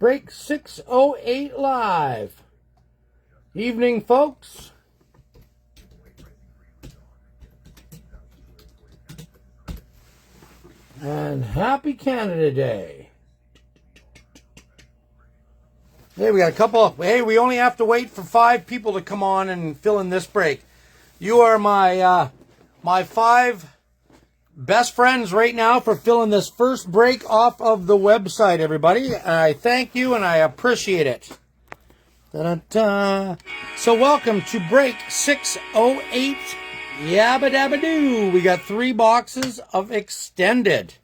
Break 608 live. Evening, folks. And happy Canada Day. Hey, we got a couple. Hey, we only have to wait for 5 people to come on and fill in this break. You are my my 5 best friends right now for filling this first break off of the website, everybody. I thank you and I appreciate it. Da-da-da. So welcome to break 608. Yabba dabba doo. We got 3 boxes of extended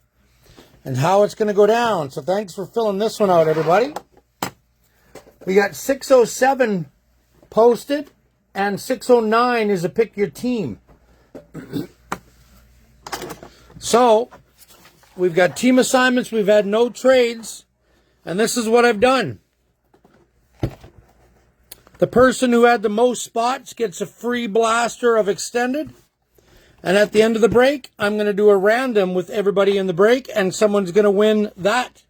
and how it's going to go down. So thanks for filling this one out, everybody. We got 607 posted and 609 is a pick your team. So, we've got team assignments, we've had no trades, and this is what I've done. The person who had the most spots gets a free blaster of extended, and at the end of the break, I'm going to do a random with everybody in the break, and someone's going to win that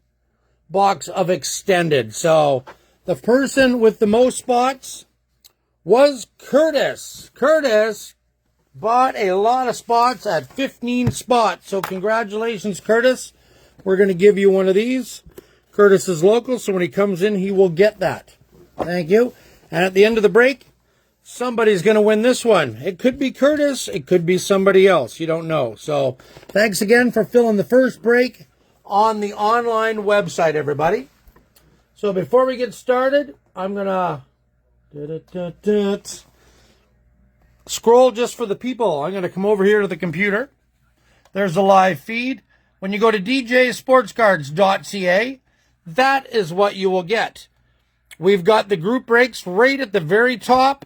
box of extended. So, the person with the most spots was Curtis. Curtis bought a lot of spots at 15 spots. So congratulations, Curtis. We're going to give you one of these. Curtis is local, so when he comes in, he will get that. Thank you. And at the end of the break, somebody's going to win this one. It could be Curtis. It could be somebody else. You don't know. So thanks again for filling the first break on the online website, everybody. So before we get started, I'm going to scroll just for the people. I'm going to come over here to the computer. There's a live feed. When you go to djsportscards.ca, that is what you will get. We've got the group breaks right at the very top.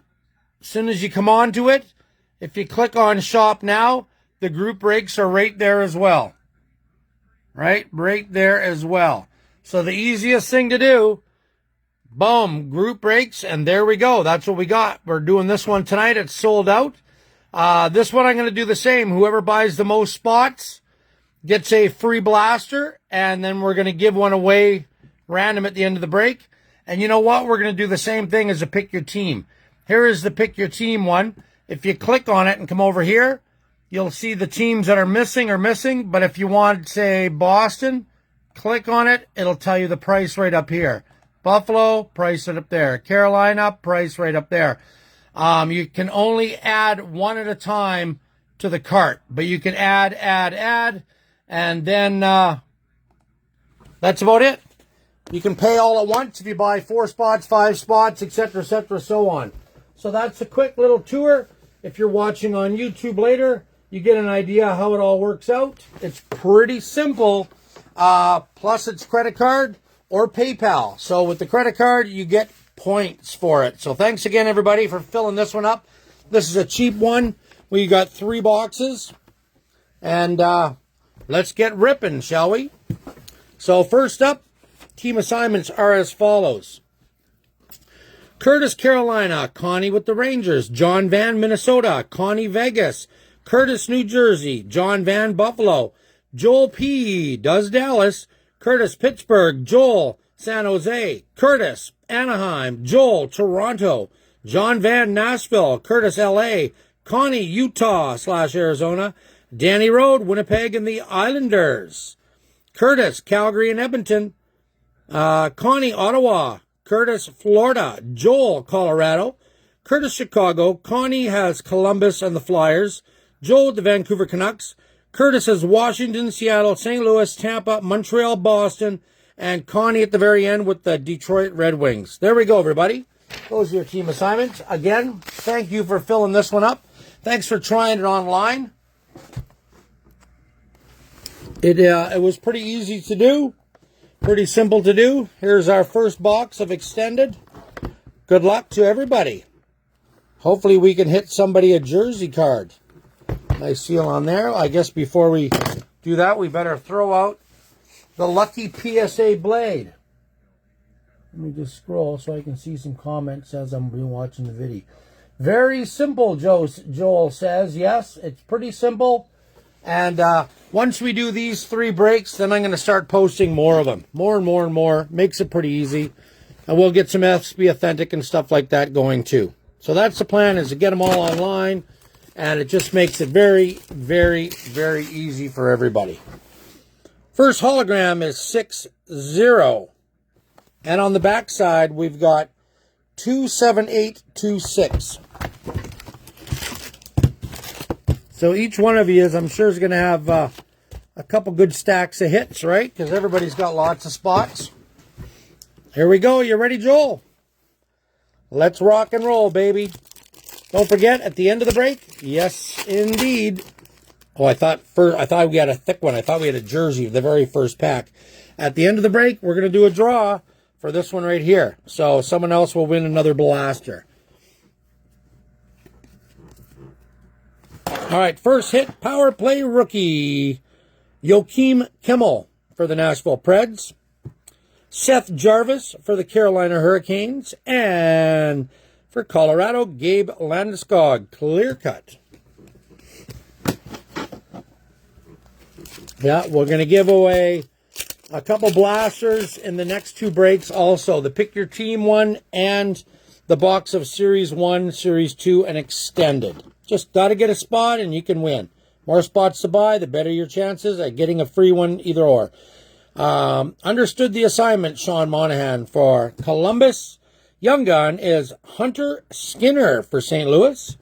As soon as you come onto it, if you click on shop now, the group breaks are right there as well. Right there as well. So the easiest thing to do, boom, group breaks, and there we go. That's what we got. We're doing this one tonight. It's sold out. This one I'm going to do the same. Whoever buys the most spots gets a free blaster, and then we're going to give one away random at the end of the break. And you know what? We're going to do the same thing as a pick your team. Here is the pick your team one. If you click on it and come over here, you'll see the teams that are missing. But if you want, say, Boston, click on it. It'll tell you the price right up here. Buffalo, price it up there. Carolina, price right up there. You can only add one at a time to the cart, but you can add, and then that's about it. You can pay all at once if you buy 4 spots, 5 spots, etc., so on. So that's a quick little tour. If you're watching on YouTube later, you get an idea how it all works out. It's pretty simple. Plus it's credit card or PayPal. So with the credit card, you get points for it. So thanks again, everybody, for filling this one up. This is a cheap one. We got 3 boxes. And let's get ripping, shall we? So first up, team assignments are as follows. Curtis, Carolina. Connie with the Rangers. John Van, Minnesota. Connie, Vegas. Curtis, New Jersey. John Van, Buffalo. Joel P. does Dallas. Curtis, Pittsburgh. Joel, San Jose. Curtis, Anaheim. Joel, Toronto. John Van, Nashville. Curtis, LA. Connie, Utah/Arizona. Danny Road, Winnipeg and the Islanders. Curtis, Calgary and Edmonton. Connie, Ottawa. Curtis, Florida. Joel, Colorado. Curtis, Chicago. Connie has Columbus and the Flyers. Joel with the Vancouver Canucks. Curtis has Washington, Seattle, St. Louis, Tampa, Montreal, Boston, and Connie at the very end with the Detroit Red Wings. There we go, everybody. Those are your team assignments. Again, thank you for filling this one up. Thanks for trying it online. It was pretty easy to do, pretty simple to do. Here's our first box of extended. Good luck to everybody. Hopefully we can hit somebody a jersey card. Nice seal on there. I guess before we do that, we better throw out the lucky PSA blade. Let me just scroll so I can see some comments as I'm watching the video. Very simple, Joel says. Yes, it's pretty simple. And once we do these 3 breaks, then I'm going to start posting more of them. More and more and more. Makes it pretty easy. And we'll get some SB Authentic and stuff like that going too. So that's the plan, is to get them all online. And it just makes it very, very, very easy for everybody. First hologram is 6-0. And on the back side, we've got 27826. So each one of you, I'm sure, is going to have a couple good stacks of hits, right? Because everybody's got lots of spots. Here we go. You ready, Joel? Let's rock and roll, baby. Don't forget, at the end of the break, yes, indeed. Oh, I thought we had a thick one. I thought we had a jersey, the very first pack. At the end of the break, we're going to do a draw for this one right here. So someone else will win another blaster. All right, first hit, power play rookie. Joakim Kimmel for the Nashville Preds. Seth Jarvis for the Carolina Hurricanes. And for Colorado, Gabe Landeskog, clear cut. Yeah, we're going to give away a couple blasters in the next 2 breaks also. The Pick Your Team one and the box of Series 1, Series 2, and Extended. Just got to get a spot and you can win. More spots to buy, the better your chances at getting a free one, either or. Understood the assignment, Sean Monahan for Columbus. Young Gun is Hunter Skinner for St. Louis.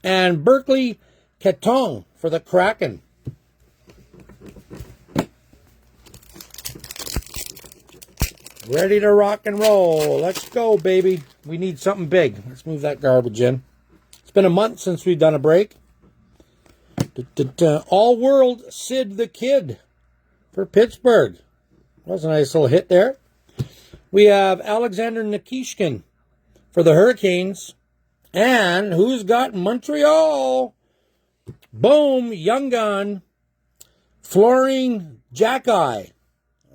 And Berkeley Ketong for the Kraken. Ready to rock and roll. Let's go, baby. We need something big. Let's move that garbage in. It's been a month since we've done a break. All World Sid the Kid for Pittsburgh. That was a nice little hit there. We have Alexander Nikishkin for the Hurricanes. And who's got Montreal? Boom, Young Gun. Flooring Jackeye.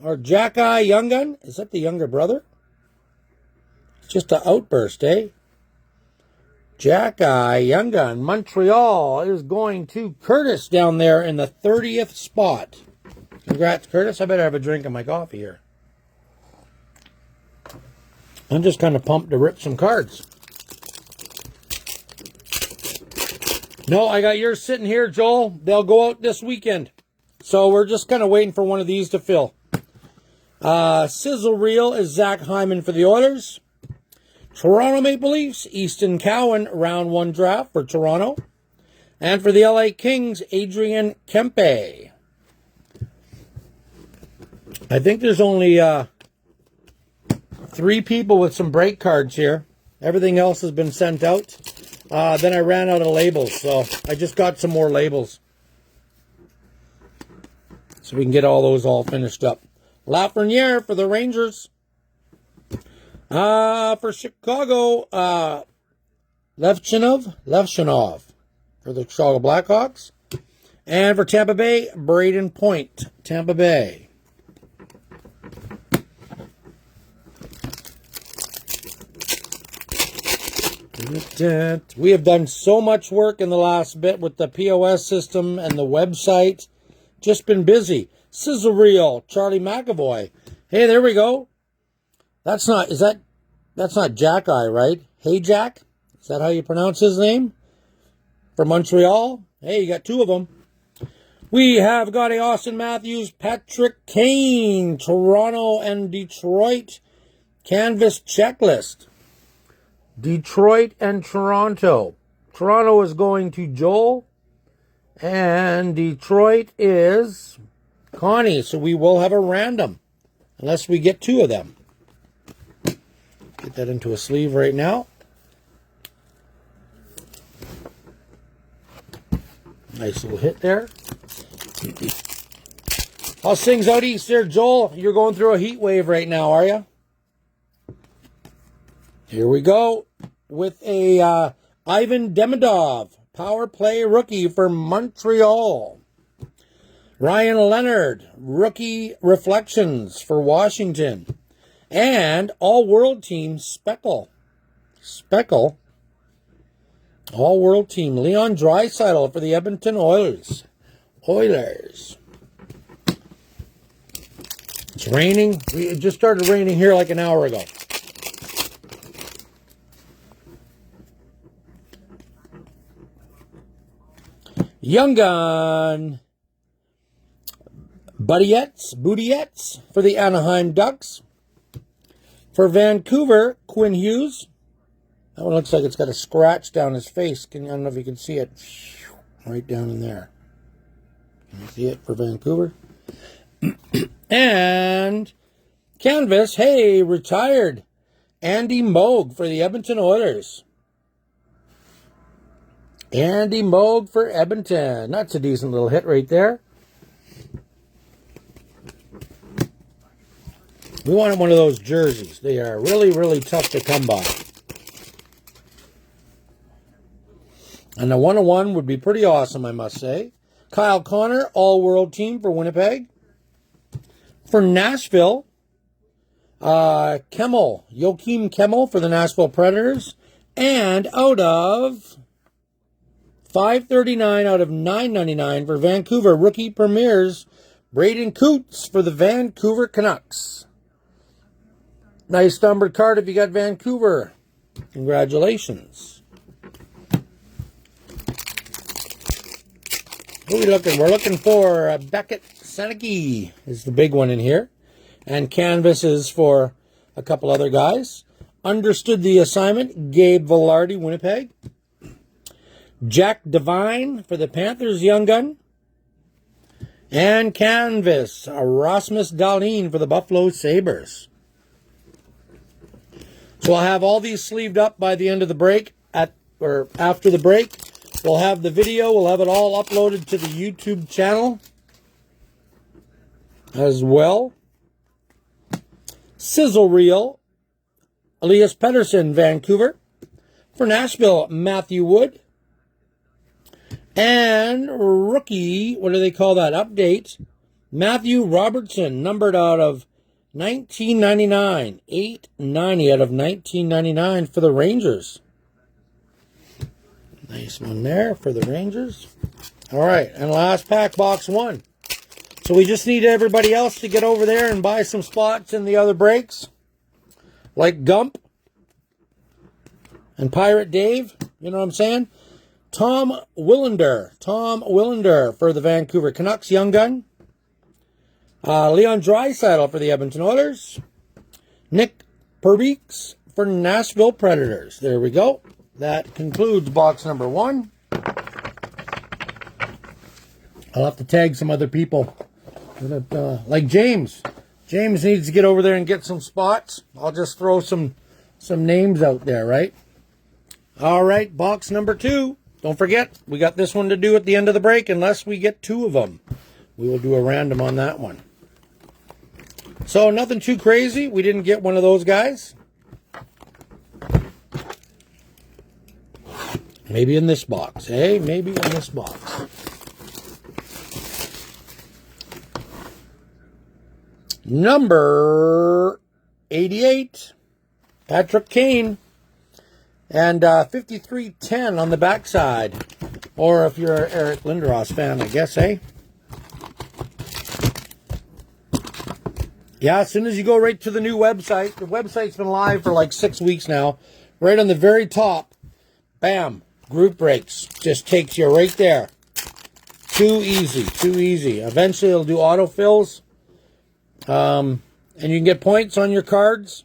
Or Jackeye Young Gun? Is that the younger brother? It's just an outburst, eh? Jackeye Young Gun. Montreal is going to Curtis down there in the 30th spot. Congrats, Curtis. I better have a drink of my coffee here. I'm just kind of pumped to rip some cards. No, I got yours sitting here, Joel. They'll go out this weekend. So we're just kind of waiting for one of these to fill. Sizzle Reel is Zach Hyman for the Oilers. Toronto Maple Leafs, Easton Cowan, round 1 draft for Toronto. And for the LA Kings, Adrian Kempe. I think there's only 3 people with some break cards here. Everything else has been sent out. Then I ran out of labels, so I just got some more labels. So we can get all those all finished up. Lafreniere for the Rangers. For Chicago, Levchinov for the Chicago Blackhawks. And for Tampa Bay, Braden Point, Tampa Bay. We have done so much work in the last bit with the POS system and the website. Just been busy. Sizzle Reel, Charlie McAvoy. Hey, there we go. That's not Jackeye, right? Hey, Jack? Is that how you pronounce his name? For Montreal? Hey, you got 2 of them. We have got a Austin Matthews, Patrick Kane, Toronto and Detroit canvas checklist. Detroit and Toronto. Toronto is going to Joel, and Detroit is Connie. So we will have a random, unless we get 2 of them. Get that into a sleeve right now. Nice little hit there. How's things out east there, Joel? You're going through a heat wave right now, are you? Here we go with a Ivan Demidov, power play rookie for Montreal. Ryan Leonard, rookie reflections for Washington. And all-world team Speckle. All-world team Leon Draisaitl for the Edmonton Oilers. Oilers. It's raining. It just started raining here like an hour ago. Young Gun. Boudiettes for the Anaheim Ducks. For Vancouver, Quinn Hughes. That one looks like it's got a scratch down his face. I don't know if you can see it. Right down in there. Can you see it for Vancouver? And canvas, hey, retired. Andy Moog for the Edmonton Oilers. Andy Moog for Edmonton. That's a decent little hit right there. We wanted one of those jerseys. They are really, really tough to come by. And the 101 would be pretty awesome, I must say. Kyle Connor, all-world team for Winnipeg. For Nashville, Joakim Kemmel for the Nashville Predators. And out of $5.39 out of $9.99 for Vancouver, rookie premieres, Braden Coots for the Vancouver Canucks. Nice numbered card if you got Vancouver. Congratulations. Who are we looking? We're looking for Beckett Seneke is the big one in here. And canvas is for a couple other guys. Understood the assignment. Gabe Vilardi, Winnipeg. Jack Devine for the Panthers, Young Gun. And canvas, Rasmus Dahlin for the Buffalo Sabres. So I'll have all these sleeved up by the end of the break, or after the break. We'll have the video, we'll have it all uploaded to the YouTube channel as well. Sizzle Reel, Elias Pettersson, Vancouver. For Nashville, Matthew Wood. And rookie, what do they call that? Update. Matthew Robertson, numbered out of 1999. 890 out of 1999 for the Rangers. Nice one there for the Rangers. All right, and last pack, box one. So we just need everybody else to get over there and buy some spots in the other breaks. Like Gump and Pirate Dave. You know what I'm saying? Tom Willander for the Vancouver Canucks, Young Gun. Leon Draisaitl for the Edmonton Oilers. Nick Perbeeks for Nashville Predators. There we go. That concludes box number one. I'll have to tag some other people. Like James. James needs to get over there and get some spots. I'll just throw some names out there, right? All right, box number two. Don't forget, we got this one to do at the end of the break. Unless we get two of them, we will do a random on that one. So nothing too crazy. We didn't get one of those guys. Maybe in this box, hey? Maybe in this box. Number 88, Patrick Kane. And 5310 on the backside. Or if you're an Eric Lindros fan, I guess, eh? Yeah, as soon as you go right to the new website, the website's been live for like 6 weeks now. Right on the very top, bam, group breaks. Just takes you right there. Too easy, too easy. Eventually it'll do autofills. And you can get points on your cards.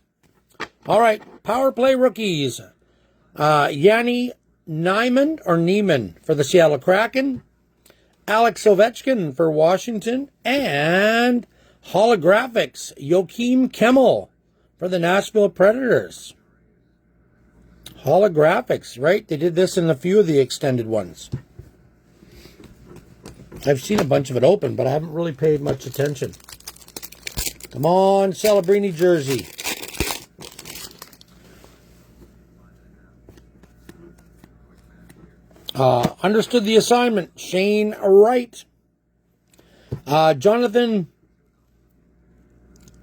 All right, Power Play rookies. Yanni Neiman for the Seattle Kraken. Alex Ovechkin for Washington. And holographics, Joakim Kemmel for the Nashville Predators. Holographics, right? They did this in a few of the extended ones. I've seen a bunch of it open, but I haven't really paid much attention. Come on, Celebrini jersey. Understood the assignment. Shane Wright. Jonathan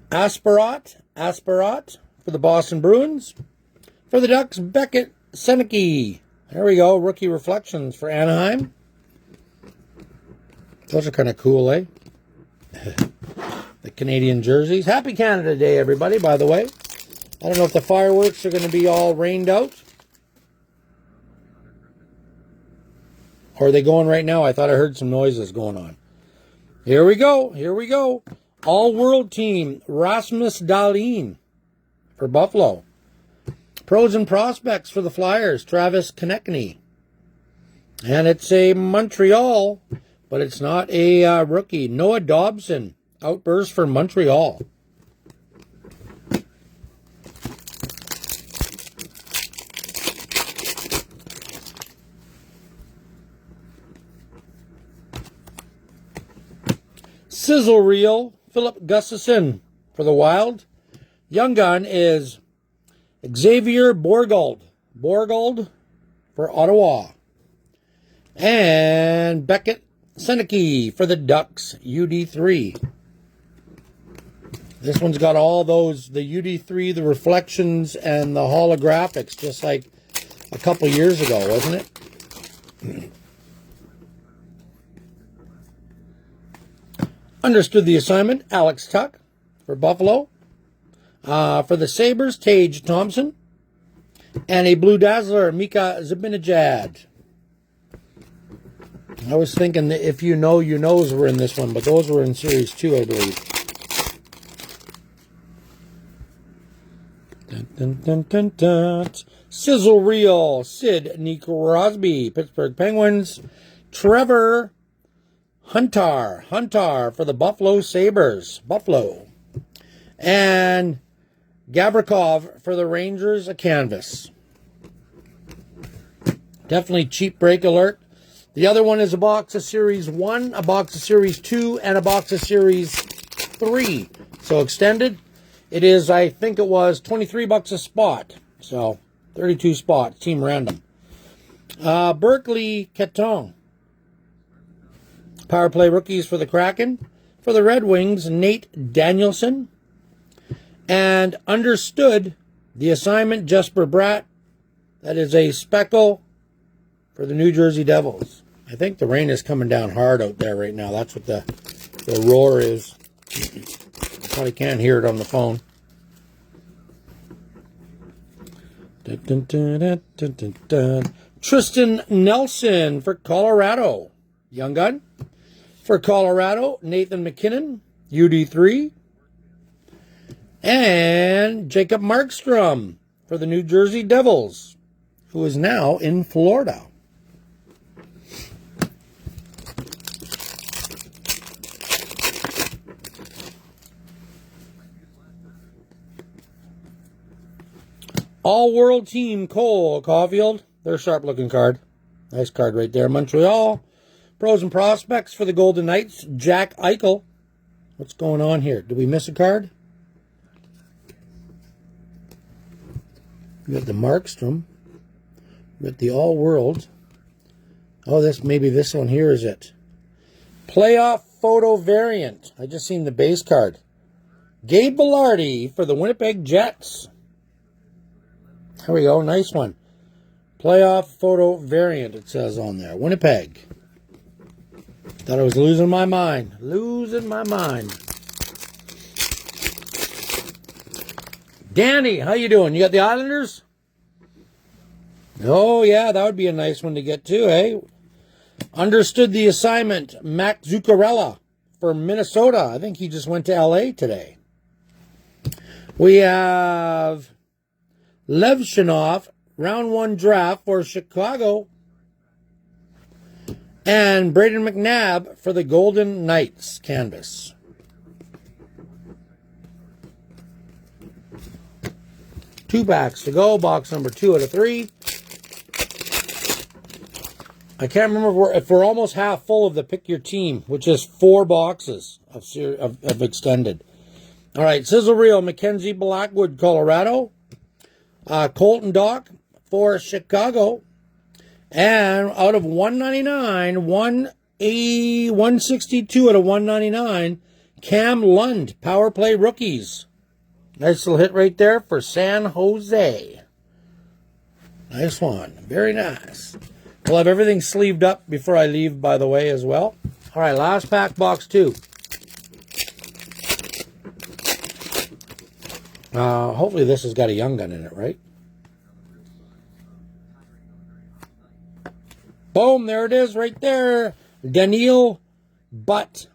Asparat for the Boston Bruins. For the Ducks, Beckett Seneke. There we go. Rookie reflections for Anaheim. Those are kind of cool, eh? The Canadian jerseys. Happy Canada Day, everybody, by the way. I don't know if the fireworks are going to be all rained out. Or are they going right now? I thought I heard some noises going on. Here we go. Here we go. All-World Team, Rasmus Dahlin for Buffalo. Pros and Prospects for the Flyers, Travis Konecny. And it's a Montreal, but it's not a rookie. Noah Dobson, outburst for Montreal. Sizzle Reel, Philip Gustafson for the Wild. Young gun is Xavier Bourgault. Bourgault for Ottawa. And Beckett Seneke for the Ducks, UD3. This one's got all those, the UD3, the reflections, and the holographics, just like a couple years ago, wasn't it? Understood the assignment, Alex Tuck for Buffalo. For the Sabres, Tage Thompson. And a Blue Dazzler, Mika Zibanejad. I was thinking that If You Know, You Knows were in this one, but those were in Series 2, I believe. Dun, dun, dun, dun, dun. Sizzle Reel, Sidney Crosby, Pittsburgh Penguins. Trevor Huntar for the Buffalo Sabres, Buffalo. And Gavrikov for the Rangers, a canvas. Definitely cheap break alert. The other one is a box of Series 1, a box of Series 2, and a box of Series 3. So extended. It is, I think it was $23 a spot. So 32 spots, team random. Berkeley Keton. Power play rookies for the Kraken. For the Red Wings, Nate Danielson. And understood the assignment, Jesper Bratt. That is a speckle for the New Jersey Devils. I think the rain is coming down hard out there right now. That's what the roar is. Probably can't hear it on the phone. Dun, dun, dun, dun, dun, dun, dun. Tristan Nelson for Colorado. Young gun. For Colorado, Nathan McKinnon, UD3. And Jacob Markstrom for the New Jersey Devils, who is now in Florida. All-World Team, Cole Caulfield. Their sharp-looking card. Nice card right there. Montreal. Pros and Prospects for the Golden Knights, Jack Eichel. What's going on here? Did we miss a card? We got the Markstrom. We got the All-World. Oh, maybe this one here is it. Playoff photo variant. I just seen the base card. Gabe Vilardi for the Winnipeg Jets. There we go. Nice one. Playoff photo variant, it says on there. Winnipeg. Thought I was losing my mind. Losing my mind. Danny, how you doing? You got the Islanders? Oh, yeah, that would be a nice one to get too, eh? Understood the assignment. Mac Zuccarella for Minnesota. I think he just went to L.A. today. We have Levshunov, round 1 draft for Chicago. And Braden McNabb for the Golden Knights canvas. Two packs to go. Box number 2 out of 3. I can't remember if we're almost half full of the Pick Your Team, which is 4 boxes of extended. All right, Sizzle Reel, Mackenzie Blackwood, Colorado. Colton Dock for Chicago. And out of 199, 162 out of 199, Cam Lund, Power Play Rookies. Nice little hit right there for San Jose. Nice one. Very nice. We'll have everything sleeved up before I leave, by the way, as well. All right, last pack, box 2. Hopefully this has got a Young Gun in it, right? Boom, there it is right there. Daniel Butt.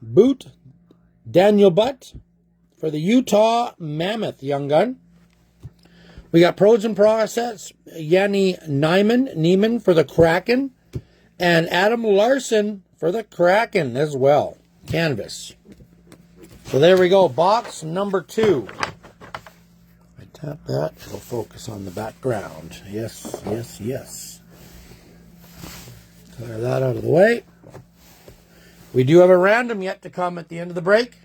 Daniel Butt for the Utah Mammoth Young Gun. We got Pros and Process, Yanni Neiman for the Kraken, and Adam Larson for the Kraken as well. Canvas. So there we go, box number 2. I tap that, it'll focus on the background. Yes, yes, yes. Clear that out of the way. We do have a random yet to come at the end of the break.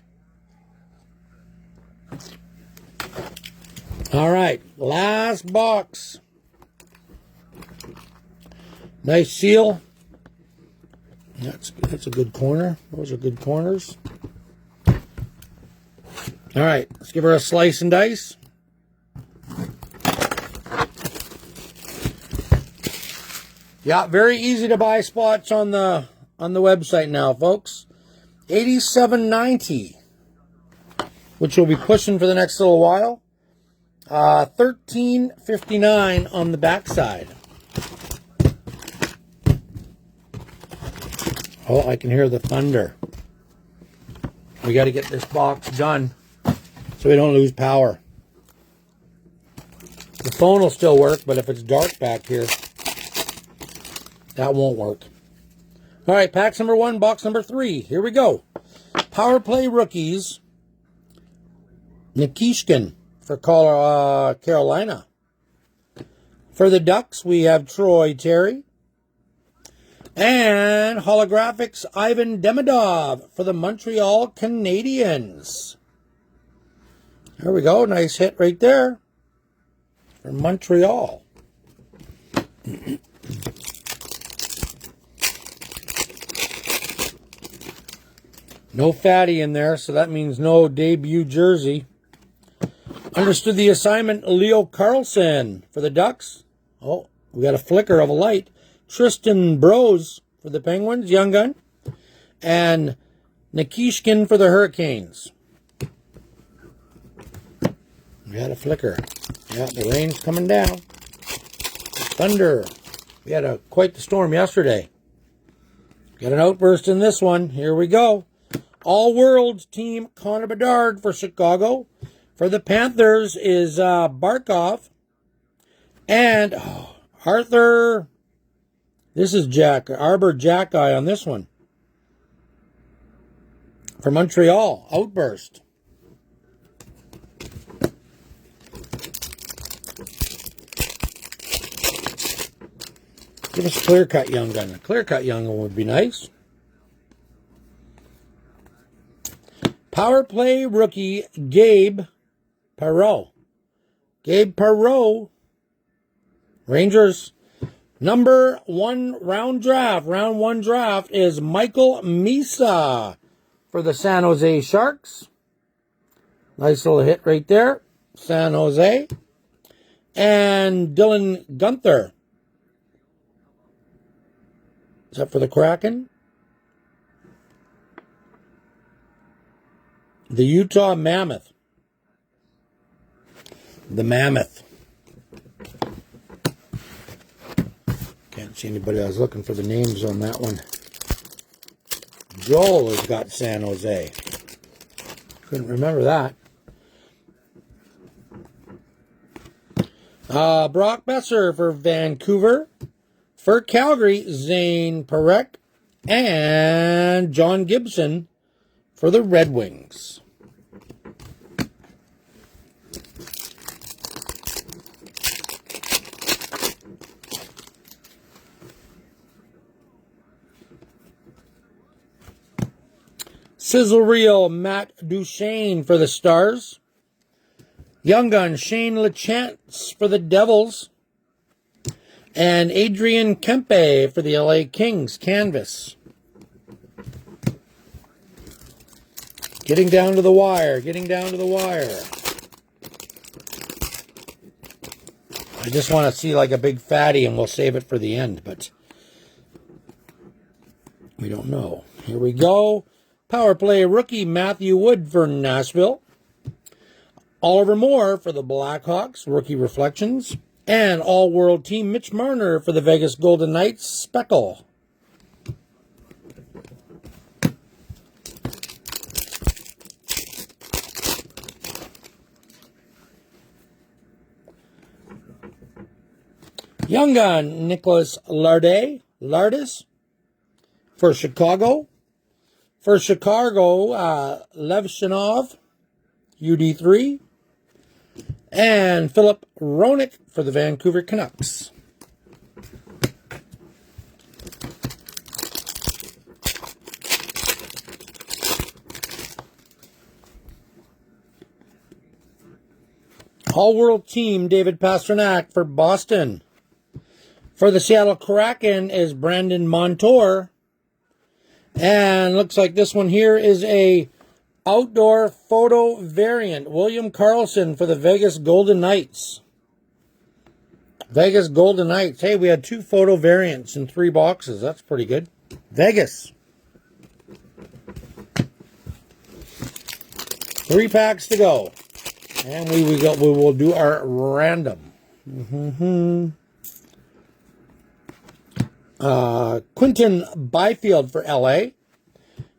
All right, last box. Nice seal. That's a good corner. Those are good corners. All right, let's give her a slice and dice. Yeah, very easy to buy spots on the website now, folks. $87.90, which we'll be pushing for the next little while. $13.59 on the backside. Oh, I can hear the thunder. We got to get this box done so we don't lose power. The phone will still work, but if it's dark back here, that won't work. All right, packs number 1, box number 3. Here we go. Power Play Rookies. Nikishkin for Carolina. For the Ducks, we have Troy Terry. And Holographics Ivan Demidov for the Montreal Canadiens. There we go. Nice hit right there for Montreal. No fatty in there, so that means no debut jersey. Understood the assignment, Leo Carlson for the Ducks. Oh, we got a flicker of a light. Tristan Brose for the Penguins, Young Gun. And Nikishkin for the Hurricanes. We had a flicker. Yeah, the rain's coming down. Thunder. We had quite the storm yesterday. Got an outburst in this one. Here we go. All-World team Connor Bedard for Chicago. For the Panthers is Barkov. And Arthur... This is Arbor Jackeye on this one. For Montreal, outburst. Give us a clear-cut Young Gun. A clear-cut Young Gun would be nice. Power Play Rookie, Gabe Perreault. Gabe Perreault. Rangers. Number 1 round one draft is Michael Misa for the San Jose Sharks. Nice little hit right there. San Jose. And Dylan Guenther. Is that for the Kraken? The Utah Mammoth. The Mammoth. Can't see anybody. I was looking for the names on that one. Joel has got San Jose. Couldn't remember that. Brock Besser for Vancouver. For Calgary, Zane Parekh. And John Gibson for the Red Wings. Sizzle Reel, Matt Duchene for the Stars. Young Gun, Shane Lachance for the Devils. And Adrian Kempe for the LA Kings, canvas. Getting down to the wire, getting down to the wire. I just want to see like a big fatty and we'll save it for the end, but we don't know. Here we go. Power play rookie Matthew Wood for Nashville. Oliver Moore for the Blackhawks, rookie reflections. And all-world team Mitch Marner for the Vegas Golden Knights, Speckle. Young gun Nicholas Lardis for Chicago. For Chicago, Levshinov, UD3. And Philip Roenick for the Vancouver Canucks. All-world team David Pastrnak for Boston. For the Seattle Kraken is Brandon Montour. And looks like this one here is a outdoor photo variant. William Karlsson for the Vegas Golden Knights. Vegas Golden Knights. Hey, we had 2 photo variants in 3 boxes. That's pretty good. Vegas. 3 packs to go. And we will do our random. Quinton Byfield for LA.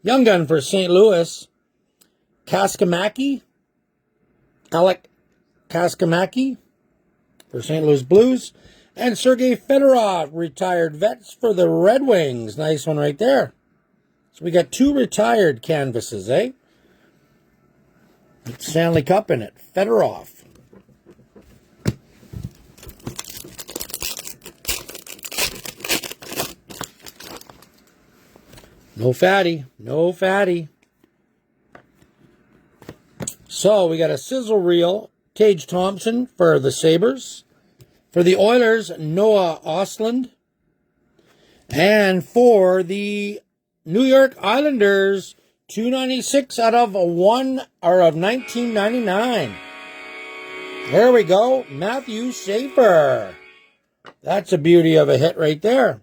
Young gun for St. Louis. Alec Kaskamaki for St. Louis Blues. And Sergei Fedorov, retired vets for the Red Wings. Nice one right there. So we got 2 retired canvases, eh? With Stanley Cup in it. Fedorov. No fatty. No fatty. So we got a sizzle reel, Tage Thompson for the Sabres. For the Oilers, Noah Ostlund. And for the New York Islanders, 296 out of 1999. There we go, Matthew Schaefer. That's a beauty of a hit right there.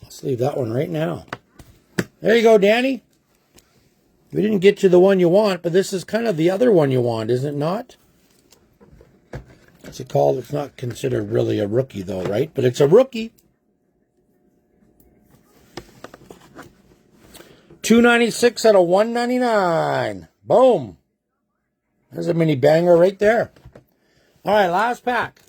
Let's leave that one right now. There you go, Danny. We didn't get you the one you want, but this is kind of the other one you want, is it not? What's it called? It's not considered really a rookie, though, right? But it's a rookie. 296 out of 199. Boom. There's a mini banger right there. All right, last pack.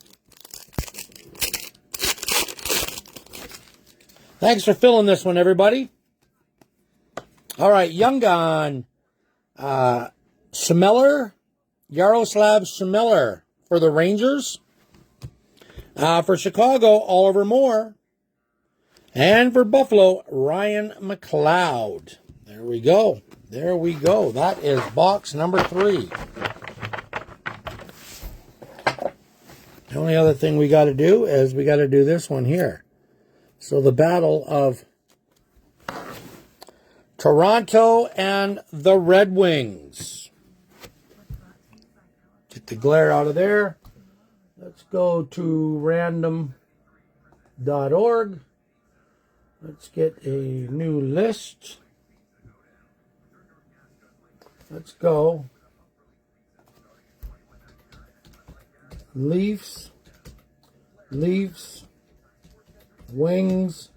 Thanks for filling this one, everybody. All right, young gun, Yaroslav Semeller for the Rangers. For Chicago, Oliver Moore. And for Buffalo, Ryan McLeod. There we go. There we go. That is box number 3. The only other thing we got to do is we got to do this one here. So the battle of Toronto and the Red Wings. Get the glare out of there. Let's go to random.org. Let's get a new list. Let's go. Leafs, Wings, Leafs,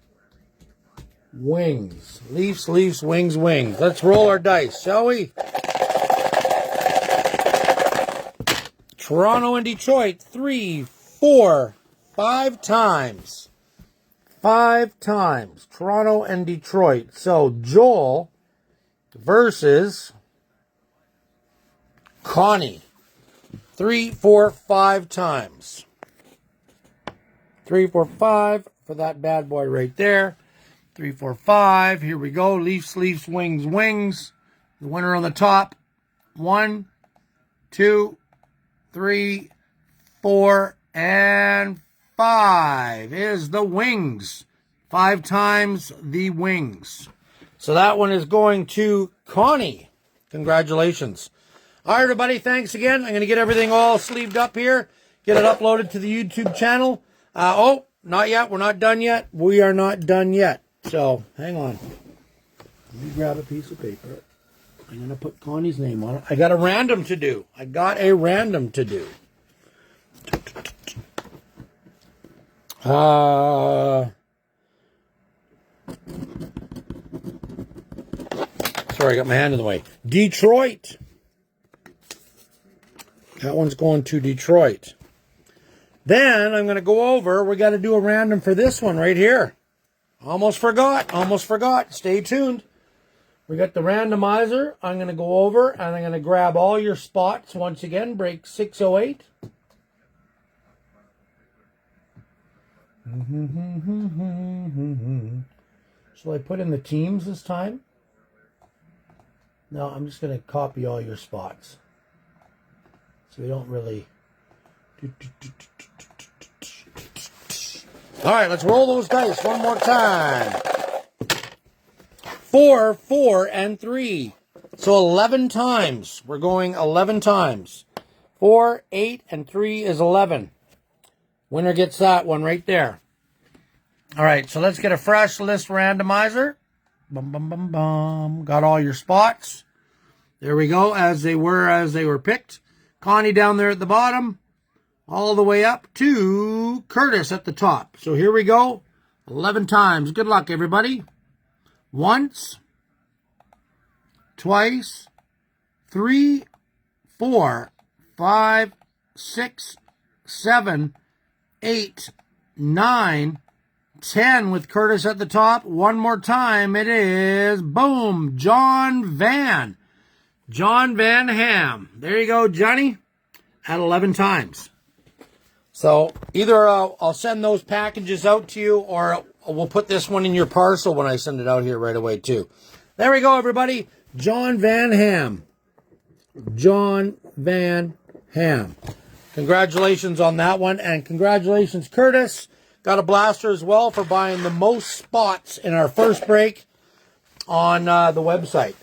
Wings. Let's roll our dice, shall we? Toronto and Detroit, 3, 4, 5 times. 5 times. Toronto and Detroit. So Joel versus Connie. 3, 4, 5 times. 3, 4, 5 for that bad boy right there. 3, 4, 5. Here we go. Leafs, Wings. The winner on the top. 1, 2, 3, 4, and 5 is the Wings. 5 times the Wings. So that one is going to Connie. Congratulations. All right, everybody, thanks again. I'm going to get everything all sleeved up here, get it uploaded to the YouTube channel. Not yet. We're not done yet. We are not done yet. So, hang on. Let me grab a piece of paper. I'm going to put Connie's name on it. I got a random to do. Sorry, I got my hand in the way. Detroit. That one's going to Detroit. Then I'm going to go over. We got to do a random for this one right here. Almost forgot. Stay tuned. We got the randomizer. I'm going to go over and I'm going to grab all your spots once again. Break 608. Shall I put in the teams this time? No, I'm just going to copy all your spots. So we don't really... All right, let's roll those dice one more time. 4, 4, and 3. So 11 times. We're going 11 times. 4, 8, and 3 is 11. Winner gets that one right there. All right, so let's get a fresh list randomizer. Bum, bum, bum, bum. Got all your spots. There we go, as they were picked. Connie down there at the bottom. All the way up to Curtis at the top. So here we go. 11 times. Good luck, everybody. Once. Twice. 3, 4, 5, 6, 7, 8, 9, 10 with Curtis at the top. One more time. It is, boom, John Van Ham. There you go, Johnny, at 11 times. So either I'll send those packages out to you, or we'll put this one in your parcel when I send it out here right away too. There we go, everybody. John Van Ham. Congratulations on that one. And congratulations, Curtis. Got a blaster as well for buying the most spots in our first break on the website.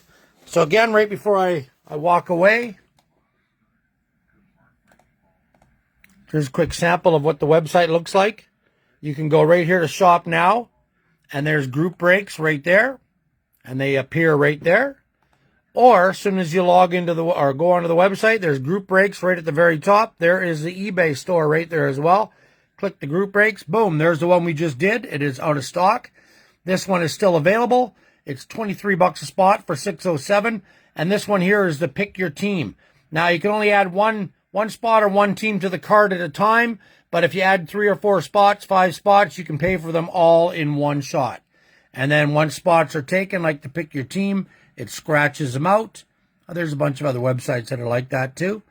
So again, right before I walk away, here's a quick sample of what the website looks like. You can go right here to shop now, and there's group breaks right there, and they appear right there. Or as soon as you log into or go onto the website, there's group breaks right at the very top. There is the eBay store right there as well. Click the group breaks. Boom, there's the one we just did. It is out of stock. This one is still available. It's $23 a spot for 607. And this one here is the pick your team. Now you can only add one spot or one team to the card at a time. But if you add 3 or 4 spots, 5 spots, you can pay for them all in one shot. And then once spots are taken, like to pick your team, it scratches them out. There's a bunch of other websites that are like that too.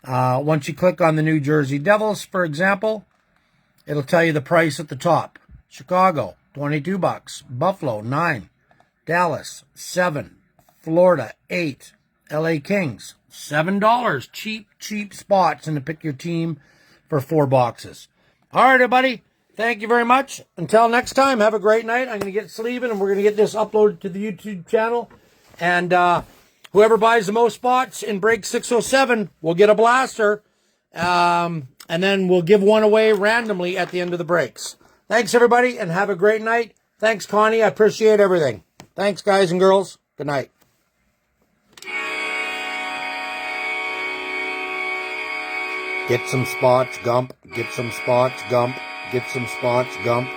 Once you click on the New Jersey Devils, for example, it'll tell you the price at the top. Chicago, $22. Buffalo, $9. Dallas, $7. Florida, $8. LA Kings, $7. Cheap spots in the pick your team for 4 boxes. All right, everybody. Thank you very much. Until next time, have a great night. I'm going to get sleeving, and we're going to get this uploaded to the YouTube channel. And whoever buys the most spots in break 607 will get a blaster. And then we'll give one away randomly at the end of the breaks. Thanks, everybody, and have a great night. Thanks, Connie. I appreciate everything. Thanks, guys and girls. Good night. Get some spots, Gump. Get some spots, Gump. Get some spots, Gump.